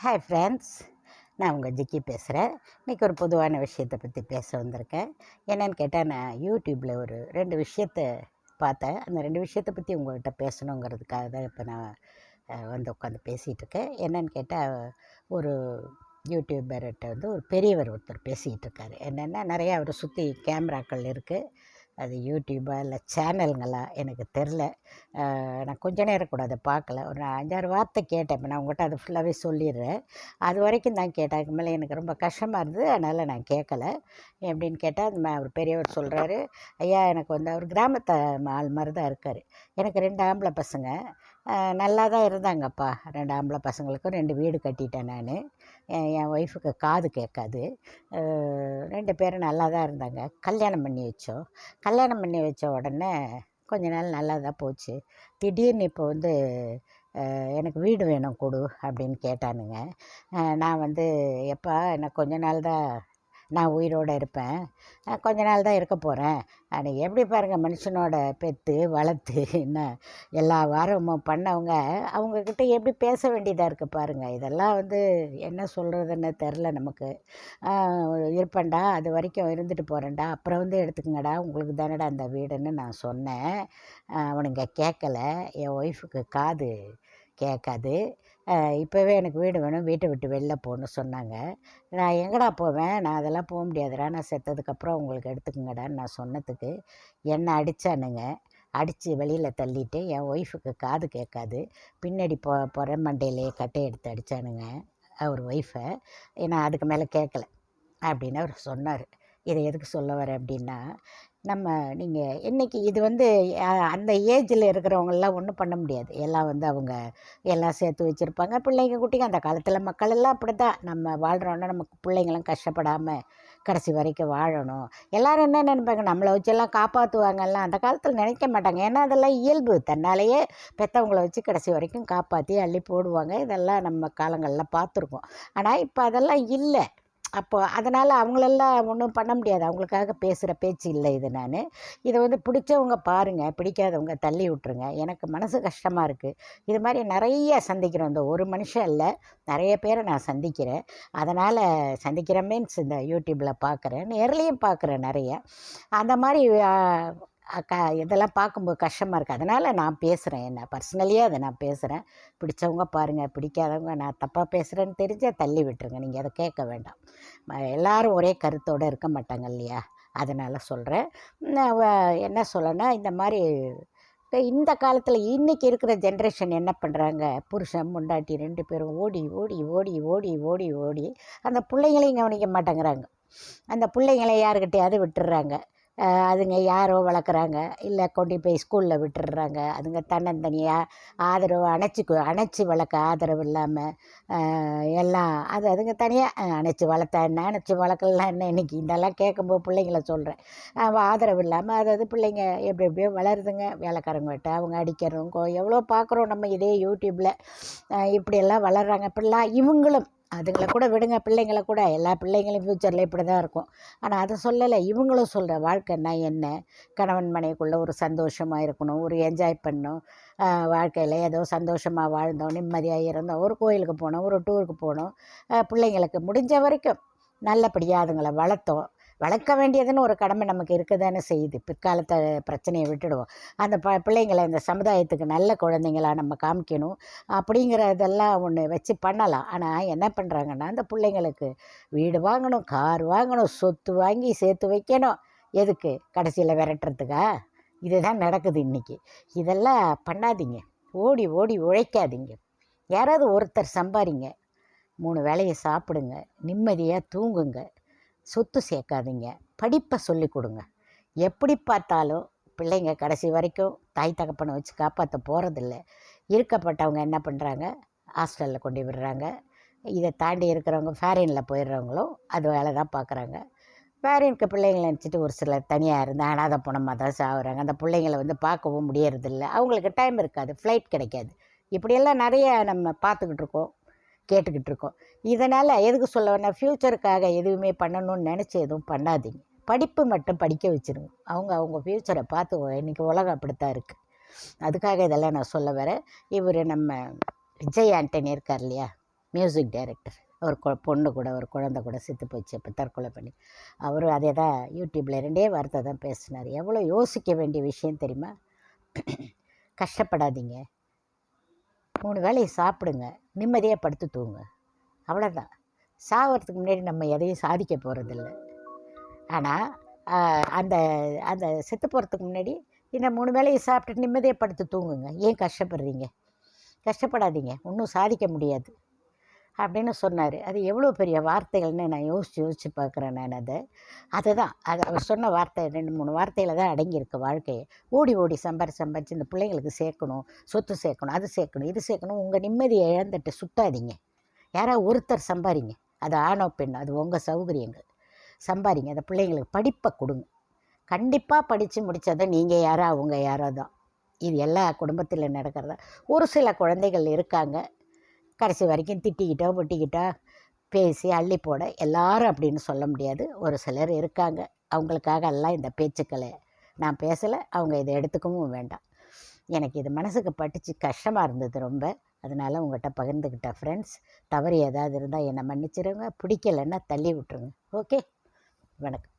Hi friends, நான் உங்கள் ஜிக்கி பேசுகிறேன். இன்றைக்கி ஒரு பொதுவான விஷயத்தை பற்றி பேச வந்திருக்கேன். என்னென்னு கேட்டால், நான் யூடியூப்பில் ஒரு 2 விஷயத்தை பார்த்தேன். அந்த 2 விஷயத்தை பற்றி உங்கள்கிட்ட பேசணுங்கிறதுக்காக தான் இப்போ நான் வந்து உட்காந்து பேசிகிட்ருக்கேன். என்னென்னு கேட்டால், ஒரு யூடியூபர்கிட்ட வந்து ஒரு பெரியவர் ஒருத்தர் பேசிக்கிட்டு இருக்காரு. என்னென்னா, நிறையா அவரை சுற்றி கேமராக்கள் இருக்குது. அது யூடியூபா இல்லை சேனலுங்களா எனக்கு தெரில. நான் கொஞ்ச நேரம் கூட அதை பார்க்கல. ஒரு 5-6 வார்த்தை கேட்டேன். இப்போ நான் உங்கள்கிட்ட அதை ஃபுல்லாகவே சொல்லிடுறேன். அது வரைக்கும் தான் கேட்டேன். அதுக்கு மேலே எனக்கு ரொம்ப கஷ்டமாக இருந்தது. அதனால் நான் கேட்கல. எப்படின்னு கேட்டால், அவர் பெரியவர் சொல்கிறாரு, ஐயா எனக்கு வந்து அவர் கிராமத்து ஆள் மாதிரி தான் இருக்கார். எனக்கு 2 ஆம்பளை பசங்க. நல்லா தான் இருந்தாங்கப்பா. 2 ஆம்பளை பசங்களுக்கும் 2 வீடு கட்டிட்டேன் நான். என் ஒய்ஃபுக்கு காது கேட்காது. 2 பேரும் நல்லா தான் இருந்தாங்க. கல்யாணம் பண்ணி வச்சோம். கல்யாணம் பண்ணி வச்ச உடனே கொஞ்ச நாள் நல்லா தான் போச்சு. திடீர்னு இப்போ வந்து எனக்கு வீடு வேணும் கொடு அப்படின்னு கேட்டானுங்க. நான் வந்து, எப்பா எனக்கு கொஞ்ச நாள் தான் நான் உயிரோடு இருப்பேன், கொஞ்ச நாள் தான் இருக்க போகிறேன். அது எப்படி பாருங்கள், மனுஷனோட பெற்று வளர்த்து என்ன எல்லா வாரமும் பண்ணவங்க அவங்கக்கிட்ட எப்படி பேச வேண்டியதாக இருக்குது பாருங்கள். இதெல்லாம் வந்து என்ன சொல்கிறதுன்னு தெரில நமக்கு. இருப்பேன்டா, அது வரைக்கும் இருந்துட்டு போகிறேன்டா, அப்புறம் வந்து எடுத்துக்கங்கடா, உங்களுக்கு தானடா அந்த வீடுன்னு நான் சொன்னேன். அவனுங்க கேட்கல. என் ஒய்ஃபுக்கு காது கேட்காது. இப்போவே எனக்கு வீடு வேணும், வீட்டை விட்டு வெளில போகணுன்னு சொன்னாங்க. நான் எங்கடா போவேன், நான் அதெல்லாம் போக முடியாதுடா, நான் செத்ததுக்கப்புறம் உங்களுக்கு எடுத்துக்கங்கடான்னு நான் சொன்னதுக்கு என்னை அடித்தானுங்க. அடித்து வெளியில் தள்ளிட்டு, என் ஒய்ஃபுக்கு காது கேட்காது, பின்னாடி பொற மண்டையிலேயே கட்டை எடுத்து அடித்தானுங்க அவர் ஒய்ஃபை. நான் அதுக்கு மேலே கேட்கல அப்படின்னு அவர் சொன்னார். இதை எதுக்கு சொல்ல வரேன் அப்படின்னா, நீங்கள் இன்றைக்கி இது வந்து அந்த ஏஜில் இருக்கிறவங்கெல்லாம் ஒன்றும் பண்ண முடியாது. எல்லாம் வந்து அவங்க எல்லாம் சேர்த்து வச்சுருப்பாங்க, பிள்ளைங்க குட்டிங்க. அந்த காலத்தில் மக்கள் எல்லாம் அப்படி தான். நம்ம வாழ்கிறோன்னா நமக்கு பிள்ளைங்களும் கஷ்டப்படாமல் கடைசி வரைக்கும் வாழணும். எல்லோரும் என்ன நினைப்பாங்க, நம்மளை வச்செல்லாம் காப்பாற்றுவாங்கலாம் அந்த காலத்தில் நினைக்க மாட்டாங்க. ஏன்னா அதெல்லாம் இயல்பு. தன்னாலேயே பெற்றவங்கள வச்சு கடைசி வரைக்கும் காப்பாற்றி அள்ளி போடுவாங்க. இதெல்லாம் நம்ம காலங்களில் பார்த்துருக்கோம். ஆனால் இப்போ அதெல்லாம் இல்லை. அப்போது அதனால் அவங்களெல்லாம் ஒன்றும் பண்ண முடியாது. அவங்களுக்காக பேசுகிற பேச்சு இல்லை இது. இதை வந்து பிடிச்சவங்க பாருங்கள், பிடிக்காதவங்க தள்ளி விட்ருங்க. எனக்கு மனசு கஷ்டமாக இருக்குது. இது மாதிரி நிறைய சந்திக்கிறோம். இந்த ஒரு மனுஷன் இல்லை, நிறைய பேரை நான் சந்திக்கிறேன். அதனால் சந்திக்கிற மீன்ஸ் இந்த யூடியூப்பில் பார்க்குறேன், நேர்லேயும் பார்க்குறேன் நிறைய. அந்த மாதிரி இதெல்லாம் பார்க்கும்போது கஷ்டமாக இருக்குது. அதனால் நான் பேசுகிறேன். என்ன பர்சனலியாக அதை நான் பேசுகிறேன். பிடிச்சவங்க பாருங்கள், பிடிக்காதவங்க நான் தப்பாக பேசுகிறேன்னு தெரிஞ்சால் தள்ளி விட்டுருங்க. நீங்கள் அதை கேட்க வேண்டாம். எல்லோரும் ஒரே கருத்தோடு இருக்க மாட்டாங்க இல்லையா? அதனால் சொல்கிறேன். என்ன சொல்லனா, இந்த மாதிரி இந்த காலத்தில் இன்றைக்கி இருக்கிற ஜென்ரேஷன் என்ன பண்ணுறாங்க, புருஷன் பொண்டாட்டி 2 பேரும் ஓடி ஓடி ஓடி ஓடி ஓடி ஓடி அந்த பிள்ளைங்களையும் கவனிக்க மாட்டேங்கிறாங்க. அந்த பிள்ளைங்களை யாருக்கிட்டையாவது விட்டுடுறாங்க. அதுங்க யாரோ வளர்க்குறாங்க, இல்லை கொண்டு போய் ஸ்கூலில் விட்டுடுறாங்க. அதுங்க தன்னந்தனியாக ஆதரவு அணைச்சி வளர்க்க ஆதரவு இல்லாமல் எல்லாம் அதுங்க தனியாக அணைச்சி வளர்த்தா என்ன, அணைச்சி வளர்க்கலாம் என்ன, இன்றைக்கி இதெல்லாம் கேட்கும்போது பிள்ளைங்கள சொல்கிறேன். ஆதரவு இல்லாமல் அதாவது பிள்ளைங்க எப்படி எப்படியோ வளருதுங்க. வேலைக்காரங்கிட்ட அவங்க அடிக்கிறவங்க எவ்வளோ பார்க்குறோம் நம்ம இதே யூடியூப்பில். இப்படியெல்லாம் வளர்கிறாங்க. இப்படிலாம் இவங்களும் அதுங்களை கூட விடுங்க, பிள்ளைங்களை கூட எல்லா பிள்ளைங்களும் ஃப்யூச்சரில் இப்படி தான் இருக்கும். ஆனால் அதை சொல்லலை. இவங்களும் சொல்கிற வாழ்க்கைன்னா என்ன, கணவன் மனைவிக்குள்ளே ஒரு சந்தோஷமாக இருக்கணும், ஒரு என்ஜாய் பண்ணணும், வாழ்க்கையில் ஏதோ சந்தோஷமாக வாழ்ந்தோம், நிம்மதியாக இருந்தோம், ஒரு கோயிலுக்கு போனோம், ஒரு டூருக்கு போனோம், பிள்ளைங்களுக்கு முடிஞ்ச வரைக்கும் நல்லபடியாக அதுங்களை வளர்த்தோம். வளர்க்க வேண்டியதுன்னு ஒரு கடமை நமக்கு இருக்க தானே செய்யுது. பிற்காலத்தை பிரச்சனையை விட்டுடுவோம். அந்த பிள்ளைங்களை இந்த சமுதாயத்துக்கு நல்ல குழந்தைங்களாக நம்ம காமிக்கணும். அப்படிங்கிறதெல்லாம் ஒன்று வச்சு பண்ணலாம். ஆனால் என்ன பண்ணுறாங்கன்னா, அந்த பிள்ளைங்களுக்கு வீடு வாங்கணும், கார் வாங்கணும், சொத்து வாங்கி சேர்த்து வைக்கணும். எதுக்கு? கடைசியில் விரட்டுறதுக்கா? இதுதான் நடக்குது இன்றைக்கி. இதெல்லாம் பண்ணாதீங்க. ஓடி ஓடி உழைக்காதீங்க. யாராவது ஒருத்தர் சம்பாதிங்க, 3 வேளையை சாப்பிடுங்க, நிம்மதியாக தூங்குங்க, சொத்து சேர்க்காதீங்க, படிப்பை சொல்லிக் கொடுங்க. எப்படி பார்த்தாலும் பிள்ளைங்க கடைசி வரைக்கும் தாய் தகப்பனை வச்சு காப்பாற்ற போகிறதில்ல. இருக்கப்பட்டவங்க என்ன பண்ணுறாங்க, ஹாஸ்டலில் கொண்டு விடுறாங்க. இதை தாண்டி இருக்கிறவங்க ஃபாரினில் போயிடுறவங்களும் அது வேலை தான் பார்க்குறாங்க. ஃபாரினுக்கு பிள்ளைங்களை நினச்சிட்டு ஒரு சிலர் தனியாக இருந்து அனாதை பணமாக தான் சாகுறாங்க. அந்த பிள்ளைங்களை வந்து பார்க்கவும் முடியறதில்ல. அவங்களுக்கு டைம் இருக்காது, ஃப்ளைட் கிடைக்காது. இப்படியெல்லாம் நிறைய நம்ம பார்த்துக்கிட்டு இருக்கோம், கேட்டுக்கிட்டு இருக்கோம். இதனால் எதுக்கு சொல்ல வேணால், ஃப்யூச்சருக்காக எதுவுமே பண்ணணும்னு நினச்சி எதுவும் பண்ணாதீங்க. படிப்பு மட்டும் படிக்க வச்சுருங்க. அவங்க ஃப்யூச்சரை பார்த்து. இன்றைக்கி உலகம் அப்படித்தான் இருக்குது. அதுக்காக இதெல்லாம் நான் சொல்ல வரேன். இவர் நம்ம விஜய் ஆண்டனி இருக்கார் இல்லையா, மியூசிக் டைரக்டர். ஒரு பொண்ணு கூட ஒரு குழந்தை கூட செத்து போச்சு இப்போ தற்கொலை பண்ணி. அவரும் அதே தான் யூடியூப்பில் 2 வார்த்தை தான் பேசினார். எவ்வளோ யோசிக்க வேண்டிய விஷயம் தெரியுமா? கஷ்டப்படாதீங்க, 3 வேளையை சாப்பிடுங்க, நிம்மதியாக படுத்து தூங்க, அவ்வளோதான். சாகிறதுக்கு முன்னாடி நம்ம எதையும் சாதிக்க போகிறதில்ல. ஆனால் அந்த அந்த செத்து போகிறதுக்கு முன்னாடி இந்த 3 வேளையை சாப்பிட்டுட்டு நிம்மதியாக படுத்து தூங்குங்க. ஏன் கஷ்டப்படுறீங்க? கஷ்டப்படாதீங்க, ஒன்றும் சாதிக்க முடியாது அப்படின்னு சொன்னார். அது எவ்வளோ பெரிய வார்த்தைகள்னு நான் யோசித்து பார்க்குறேன். நான் அதுதான் அவர் சொன்ன வார்த்தை 2, 3 வார்த்தையில் தான் அடங்கியிருக்கு வாழ்க்கையை. ஓடி ஓடி சம்பாரித்து இந்த பிள்ளைங்களுக்கு சேர்க்கணும், சொத்து சேர்க்கணும், அது சேர்க்கணும், இது சேர்க்கணும். உங்கள் நிம்மதியை இழந்துட்டு சுத்தாதீங்க. யாராவது ஒருத்தர் சம்பாதிங்க, அது ஆணோ பெண்ணோ, அது உங்கள் சௌகரியங்கள். சம்பாதிங்க, அந்த பிள்ளைங்களுக்கு படிப்பை கொடுங்க. கண்டிப்பாக படித்து முடித்ததை நீங்கள் யாரோ அவங்க யாரோ தான். இது எல்லா குடும்பத்தில் நடக்கிறதா. ஒரு சில குழந்தைகள் இருக்காங்க, கடைசி வரைக்கும் திட்டிக்கிட்டோ பொட்டிக்கிட்டோ பேசி அள்ளி போட. எல்லாரும் அப்படின்னு சொல்ல முடியாது, ஒரு சிலர் இருக்காங்க. அவங்களுக்காக எல்லாம் இந்த பேச்சுக்களை நான் பேசலை, அவங்க இதை எடுத்துக்கவும் வேண்டாம். எனக்கு இது மனசுக்கு பட்டுச்சு, கஷ்டமாக இருந்தது ரொம்ப. அதனால் உங்கள்கிட்ட பகிர்ந்துக்கிட்டேன் ஃப்ரெண்ட்ஸ். தவறு ஏதாவது இருந்தால் என்னை மன்னிச்சிடுங்க, பிடிக்கலைன்னா தள்ளி விட்டுருங்க. ஓகே, வணக்கம்.